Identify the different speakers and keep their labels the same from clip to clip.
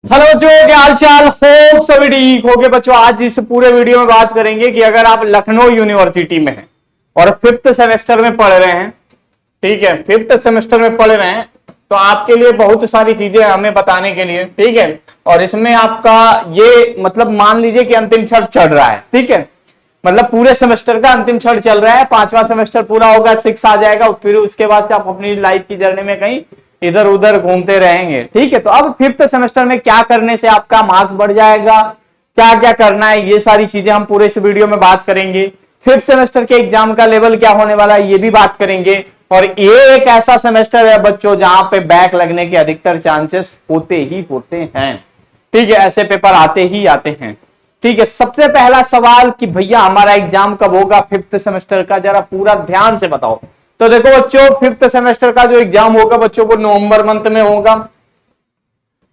Speaker 1: Hello बच्चों, क्या हाल चाल। होप सभी ठीक होगे बच्चों। आज इस पूरे वीडियो में बात करेंगे कि अगर आप लखनऊ यूनिवर्सिटी में हैं और फिफ्थ सेमेस्टर में पढ़ रहे हैं, ठीक है, फिफ्थ सेमेस्टर में पढ़ रहे हैं, तो आपके लिए बहुत सारी चीजें हमें बताने के लिए, ठीक है। और इसमें आपका ये मतलब मान लीजिए कि अंतिम क्षण चल रहा है, ठीक है, मतलब पूरे सेमेस्टर का अंतिम क्षण चल रहा है। पांचवा सेमेस्टर पूरा होगा, 6 आ जाएगा, फिर उसके बाद से आप अपनी लाइफ की जर्नी में कहीं इधर उधर घूमते रहेंगे, ठीक है। तो अब फिफ्थ सेमेस्टर में क्या करने से आपका मार्क्स बढ़ जाएगा, क्या क्या करना है, ये सारी चीजें हम पूरे इस वीडियो में बात करेंगे। फिफ्थ सेमेस्टर के एग्जाम का लेवल क्या होने वाला है ये भी बात करेंगे। और ये एक ऐसा सेमेस्टर है बच्चों जहां पे बैक लगने के अधिकतर चांसेस होते ही होते हैं, ठीक है, ऐसे पेपर आते ही आते हैं, ठीक है। सबसे पहला सवाल कि भैया हमारा एग्जाम कब होगा फिफ्थ सेमेस्टर का, जरा पूरा ध्यान से बताओ। तो देखो बच्चों, फिफ्थ सेमेस्टर का जो एग्जाम होगा बच्चों वो नवंबर मंथ में होगा।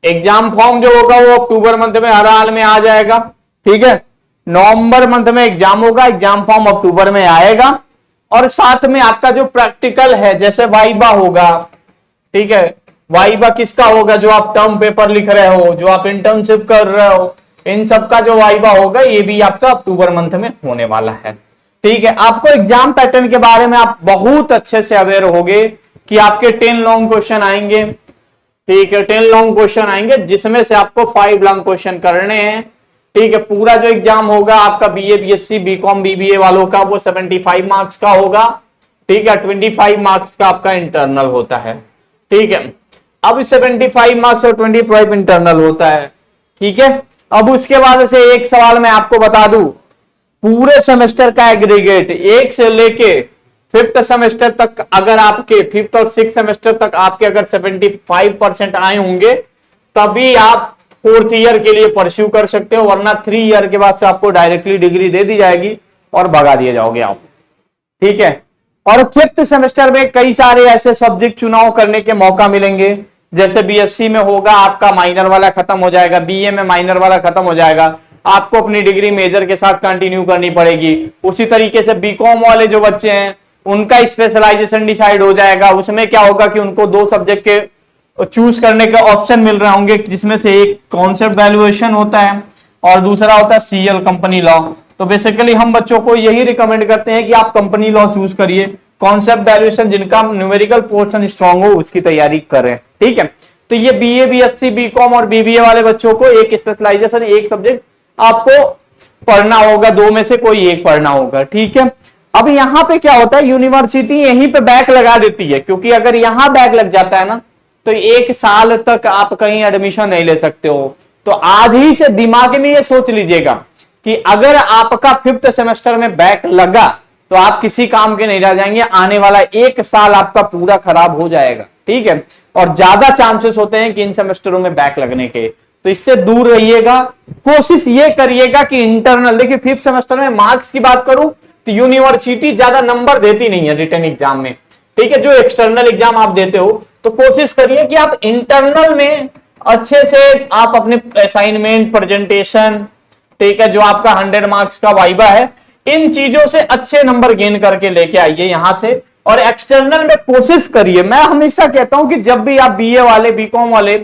Speaker 1: एग्जाम फॉर्म जो होगा वो अक्टूबर मंथ में हर हाल में आ जाएगा, ठीक है। नवंबर मंथ में एग्जाम होगा, एग्जाम फॉर्म अक्टूबर में आएगा। और साथ में आपका जो प्रैक्टिकल है, जैसे वाइबा होगा, ठीक है, वाइबा किसका होगा, जो आप टर्म पेपर लिख रहे हो, जो आप इंटर्नशिप कर रहे हो, इन सब का जो वाइबा होगा ये भी आपका अक्टूबर मंथ में होने वाला है, ठीक है। आपको एग्जाम पैटर्न के बारे में आप बहुत अच्छे से अवेयर होगे कि आपके 10 लॉन्ग क्वेश्चन आएंगे, ठीक है, 10 लॉन्ग क्वेश्चन आएंगे जिसमें से आपको 5 लॉन्ग क्वेश्चन करने हैं, ठीक है। पूरा जो एग्जाम होगा आपका बीए बीएससी बीकॉम बीबीए वालों का वो 75 मार्क्स का होगा, ठीक है। 25 मार्क्स का आपका इंटरनल होता है, ठीक है। अब 75 मार्क्स और 25 इंटरनल होता है, ठीक है। अब उसके बाद से एक सवाल मैं आपको बता दूं, पूरे सेमेस्टर का एग्रीगेट एक से लेके फिफ्थ सेमेस्टर तक, अगर आपके फिफ्थ और सिक्स सेमेस्टर तक आपके अगर 75% आए होंगे तभी आप फोर्थ ईयर के लिए परस्यू कर सकते हो, वरना 3 ईयर के बाद से आपको डायरेक्टली डिग्री दे दी जाएगी और भगा दिए जाओगे आप, ठीक है। और फिफ्थ सेमेस्टर में कई सारे ऐसे सब्जेक्ट चुनाव करने के मौका मिलेंगे, जैसे बीएससी में होगा आपका माइनर वाला खत्म हो जाएगा, बीए में माइनर वाला खत्म हो जाएगा, आपको अपनी डिग्री मेजर के साथ कंटिन्यू करनी पड़ेगी। उसी तरीके से बीकॉम वाले जो बच्चे हैं उनका स्पेशलाइजेशन डिसाइड हो जाएगा, उसमें क्या होगा कि उनको 2 सब्जेक्ट के चूज करने के ऑप्शन मिल रहे होंगे, जिसमें से एक कॉन्सेप्ट वैल्यूएशन होता है और दूसरा होता है सीएल कंपनी लॉ। तो बेसिकली हम बच्चों को यही रिकमेंड करते हैं कि आप कंपनी लॉ चूज करिए, कॉन्सेप्ट वैल्यूएशन जिनका न्यूमेरिकल पोर्शन स्ट्रांग हो उसकी तैयारी करें, ठीक है। तो ये बीए बीएससी बीकॉम और बीबीए वाले बच्चों को एक स्पेशलाइजेशन, एक सब्जेक्ट आपको पढ़ना होगा, 2 में से कोई एक पढ़ना होगा, ठीक है। अब यहां पे क्या होता है, यूनिवर्सिटी यहीं पे बैक लगा देती है, क्योंकि अगर यहां बैक लग जाता है ना तो 1 साल तक आप कहीं एडमिशन नहीं ले सकते हो। तो आज ही से दिमाग में ये सोच लीजिएगा कि अगर आपका फिफ्थ सेमेस्टर में बैक लगा तो आप किसी काम के नहीं रह जाएंगे, आने वाला 1 साल आपका पूरा खराब हो जाएगा, ठीक है। और ज्यादा चांसेस होते हैं कि इन सेमेस्टरों में बैक लगने के, तो इससे दूर रहिएगा। कोशिश ये करिएगा कि इंटरनल, देखिए फिफ्थ सेमेस्टर में मार्क्स की बात करूं तो यूनिवर्सिटी ज्यादा नंबर देती नहीं है रिटन एग्जाम में, ठीक है। जो एक्सटर्नल एग्जाम आप देते हो तो कोशिश करिए कि आप इंटरनल में अच्छे से आप अपने असाइनमेंट प्रेजेंटेशन, ठीक है, जो आपका 100 मार्क्स का वाइबा है, इन चीजों से अच्छे नंबर गेन करके लेके आइए यहां से। और एक्सटर्नल में कोशिश करिए, मैं हमेशा कहता हूं कि जब भी आप बीए वाले बीकॉम वाले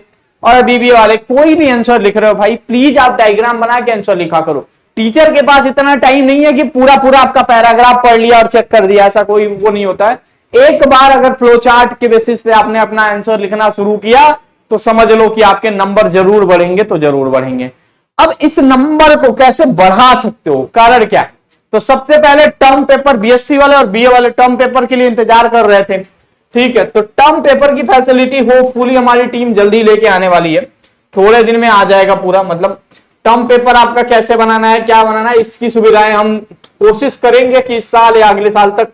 Speaker 1: और बीबीए वाले कोई भी आंसर लिख रहे हो भाई, प्लीज आप डायग्राम बना के आंसर लिखा करो। टीचर के पास इतना टाइम नहीं है कि पूरा पूरा आपका पैराग्राफ पढ़ लिया और चेक कर दिया, ऐसा कोई वो नहीं होता है। एक बार अगर फ्लो चार्ट के बेसिस पे आपने अपना आंसर लिखना शुरू किया तो समझ लो कि आपके नंबर जरूर बढ़ेंगे, तो जरूर बढ़ेंगे। अब इस नंबर को कैसे बढ़ा सकते हो, कारण क्या है? तो सबसे पहले टर्म पेपर, बीएससी वाले और बीए वाले टर्म पेपर के लिए इंतजार कर रहे थे, ठीक है। तो टर्म पेपर की फैसिलिटी होपफुली हमारी टीम जल्दी लेके आने वाली है, थोड़े दिन में आ जाएगा पूरा। मतलब टर्म पेपर आपका कैसे बनाना है, क्या बनाना है, इसकी सुविधाएं हम कोशिश करेंगे कि इस साल या अगले साल तक,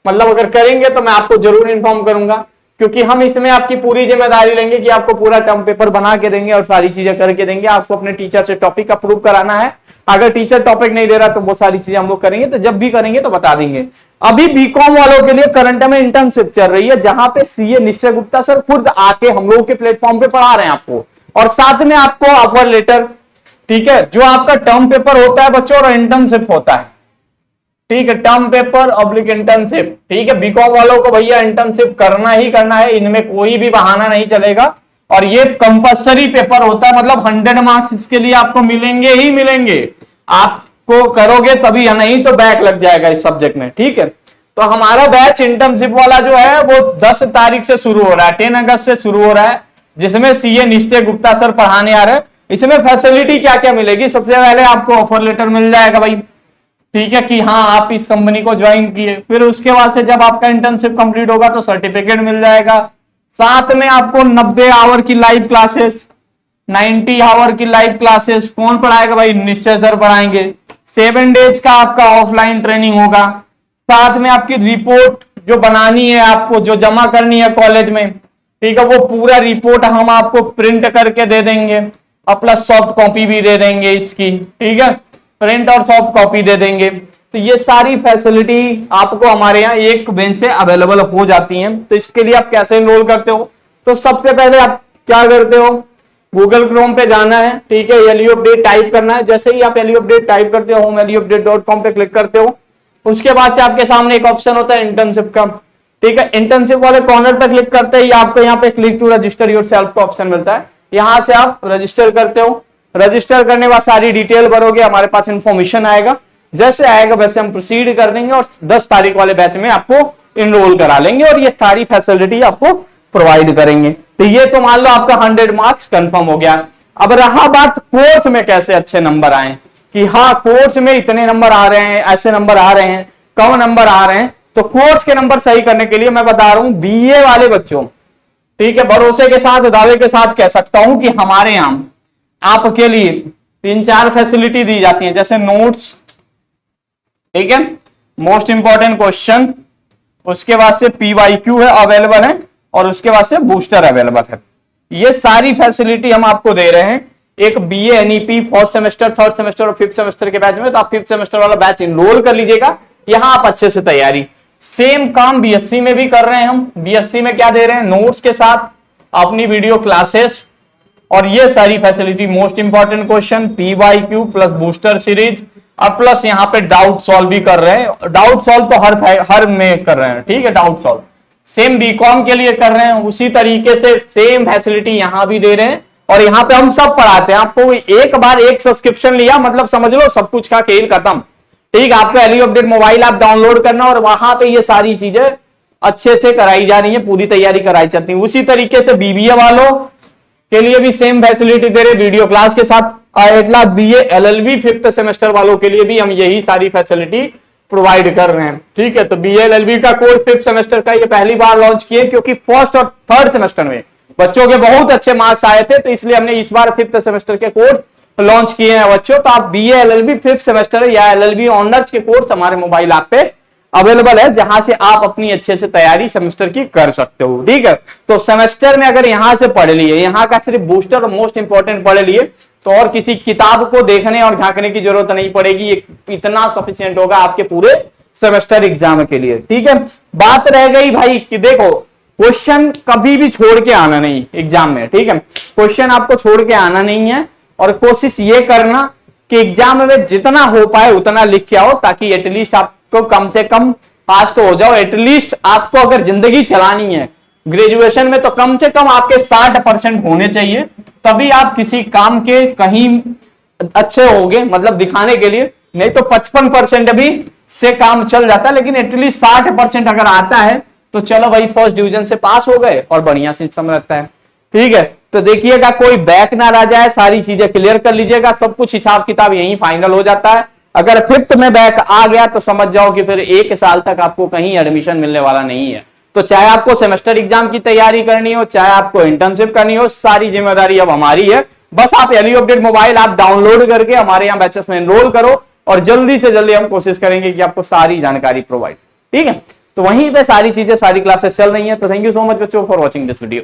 Speaker 1: मतलब अगर करेंगे तो मैं आपको जरूर इन्फॉर्म करूंगा, क्योंकि हम इसमें आपकी पूरी जिम्मेदारी लेंगे कि आपको पूरा टर्म पेपर बना के देंगे और सारी चीजें करके देंगे। आपको अपने टीचर से टॉपिक अप्रूव कराना है, अगर टीचर टॉपिक नहीं दे रहा तो वो सारी चीजें हम लोग करेंगे, तो जब भी करेंगे तो बता देंगे। अभी बीकॉम वालों के लिए करंट में इंटर्नशिप चल रही है, जहां पे सीए निश्चय गुप्ता सर खुद आके हम लोगों के प्लेटफॉर्म पे पढ़ा रहे हैं आपको, और साथ में आपको ऑफर लेटर, ठीक है, जो आपका टर्म पेपर होता है बच्चों और इंटर्नशिप होता है, ठीक है, टर्म पेपर ऑब्लिक इंटर्नशिप, ठीक है। बीकॉम वालों को भैया इंटर्नशिप करना ही करना है, इनमें कोई भी बहाना नहीं चलेगा, और ये कंपल्सरी पेपर होता है, मतलब 100 मार्क्स इसके लिए आपको मिलेंगे ही मिलेंगे। आपको करोगे तभी, या नहीं तो बैक लग जाएगा इस सब्जेक्ट में, ठीक है। तो हमारा बैच इंटर्नशिप वाला जो है वो 10 तारीख से शुरू हो रहा है, 10 अगस्त से शुरू हो रहा है, जिसमें सीए निश्चय गुप्ता सर पढ़ाने आ रहे हैं। इसमें फैसिलिटी क्या क्या मिलेगी? सबसे पहले आपको ऑफर लेटर मिल जाएगा भाई, ठीक है, कि हाँ आप इस कंपनी को ज्वाइन किए। फिर उसके बाद से जब आपका इंटर्नशिप कंप्लीट होगा तो सर्टिफिकेट मिल जाएगा। साथ में आपको 90 आवर की लाइव क्लासेस, 90 आवर की लाइव क्लासेस कौन पढ़ाएगा भाई? निश्चय सर पढ़ाएंगे। 7 डेज का आपका ऑफलाइन ट्रेनिंग होगा। साथ में आपकी रिपोर्ट जो बनानी है, आपको जो जमा करनी है कॉलेज में, ठीक है, वो पूरा रिपोर्ट हम आपको प्रिंट करके दे देंगे और प्लस सॉफ्ट कॉपी भी दे देंगे इसकी, ठीक है, प्रिंट और सॉफ्ट कॉपी दे देंगे। तो ये सारी फैसिलिटी आपको हमारे यहाँ एक बेंच पे अवेलेबल हो जाती हैं। तो इसके लिए आप कैसे एनरोल करते हो? तो सबसे पहले आप क्या करते हो, गूगल क्रोम पे जाना है, ठीक है, एलयू अपडेट टाइप करना है। जैसे ही आप एलयू अपडेट टाइप करते हो, homeluupdate.com पे क्लिक करते हो, उसके बाद से आपके सामने एक ऑप्शन होता है इंटर्नशिप का, ठीक है। इंटर्नशिप वाले कॉर्नर पे क्लिक करते ही आपको यहाँ पे क्लिक टू रजिस्टर योरसेल्फ का ऑप्शन मिलता है। यहां से आप रजिस्टर करते हो। रजिस्टर करने के बाद सारी डिटेल भरोगे, हमारे पास इंफॉर्मेशन आएगा। जैसे आएगा वैसे हम प्रोसीड कर देंगे और 10 तारीख वाले बैच में आपको इनरोल करा लेंगे और ये सारी फैसिलिटी आपको प्रोवाइड करेंगे। तो ये तो मान लो आपका 100 मार्क्स कंफर्म हो गया। अब रहा बात कोर्स में कैसे अच्छे नंबर आए, कि हाँ कोर्स में इतने नंबर आ रहे हैं, ऐसे नंबर आ रहे हैं, कम नंबर आ रहे हैं। तो कोर्स के नंबर सही करने के लिए मैं बता रहा हूं बीए वाले बच्चों, ठीक है, भरोसे के साथ, दावे के साथ कह सकता हूं कि हमारे यहां आपके लिए 3-4 फैसिलिटी दी जाती हैं। जैसे नोट्स, ठीक है, मोस्ट इंपॉर्टेंट क्वेश्चन, उसके बाद से PYQ है अवेलेबल है, और उसके बाद से बूस्टर अवेलेबल है। ये सारी फैसिलिटी हम आपको दे रहे हैं एक BA NEP 4th semester, 3rd semester और 5th सेमेस्टर के बैच में। तो आप 5th सेमेस्टर वाला बैच इनरोल कर लीजिएगा, यहां आप अच्छे से तैयारी। सेम काम BSc में भी कर रहे हैं हम। BSc में क्या दे रहे हैं? नोट्स के साथ अपनी वीडियो क्लासेस और ये सारी facility, most important question, PYQ plus booster series, और प्लस यहाँ पे डाउट सॉल्व भी कर रहे हैं। डाउट सॉल्व तो हर में कर रहे हैं, ठीक है, डाउट सॉल्व सेम बीकॉम के लिए कर रहे हैं, उसी तरीके से सेम फैसिलिटी यहाँ भी दे रहे हैं। और यहाँ पे हम सब पढ़ाते हैं। आपको एक बार एक सब्सक्रिप्शन लिया मतलब समझ लो सब कुछ का खेल खत्म, ठीक है। आपको L U update mobile app download करना और वहां पे ये सारी चीजें अच्छे से कराई जा रही है, पूरी तैयारी कराई जाती है। उसी तरीके से BBA वालों के लिए भी सेम फैसिलिटी दे रहे, वीडियो क्लास के साथ। BA LLB 5th सेमेस्टर वालों के लिए भी हम यही सारी फैसिलिटी प्रोवाइड कर रहे हैं, ठीक है। तो BA LLB का कोर्स 5th सेमेस्टर का ये पहली बार लॉन्च किए, क्योंकि 1st और 3rd सेमेस्टर में बच्चों के बहुत अच्छे मार्क्स आए थे, तो इसलिए हमने इस बार 5th सेमेस्टर के कोर्स लॉन्च किए हैं बच्चों। तो आप BA LLB 5th सेमेस्टर या LLB ऑनर्स के कोर्स हमारे मोबाइल ऐप पे अवेलेबल है, जहां से आप अपनी अच्छे से तैयारी सेमेस्टर की कर सकते हो, ठीक है। तो सेमेस्टर में अगर यहां से पढ़ लिए, यहां का सिर्फ बूस्टर और मोस्ट इंपॉर्टेंट पढ़ लिए, तो और किसी किताब को देखने और झांकने की जरूरत नहीं पड़ेगी। इतना सफिशिएंट होगा आपके पूरे सेमेस्टर एग्जाम के लिए, ठीक है। बात रह गई भाई कि देखो क्वेश्चन कभी भी छोड़ के आना नहीं एग्जाम में, ठीक है। क्वेश्चन आपको छोड़ के आना नहीं है, और कोशिश ये करना कि एग्जाम में जितना हो पाए उतना लिख के आओ, ताकि एटलीस्ट आपको कम से कम पास तो हो जाओ। एटलीस्ट आपको अगर जिंदगी चलानी है ग्रेजुएशन में, तो कम से कम आपके 60% होने चाहिए, तभी आप किसी काम के कहीं अच्छे होगे, मतलब दिखाने के लिए। नहीं तो 55% भी से काम चल जाता है, लेकिन एटलीस्ट 60% अगर आता है तो चलो भाई फर्स्ट डिवीजन से पास हो गए और बढ़िया सिस्टम रहता है, ठीक है। तो देखिएगा कोई बैक ना रह जाए, सारी चीजें क्लियर कर लीजिएगा, सब कुछ हिसाब किताब यही फाइनल हो जाता है। अगर 5th में बैक आ गया तो समझ जाओ कि फिर 1 साल तक आपको कहीं एडमिशन मिलने वाला नहीं है। तो चाहे आपको सेमेस्टर एग्जाम की तैयारी करनी हो, चाहे आपको इंटर्नशिप करनी हो, सारी जिम्मेदारी अब हमारी है। बस आप L U update mobile app download करके हमारे यहाँ बैचेस में एनरोल करो, और जल्दी से जल्दी हम कोशिश करेंगे कि आपको सारी जानकारी प्रोवाइड, ठीक है। तो वहीं पे सारी चीजें, सारी क्लासेस चल रही हैं। तो थैंक यू सो मच बच्चों फॉर वॉचिंग दिस वीडियो।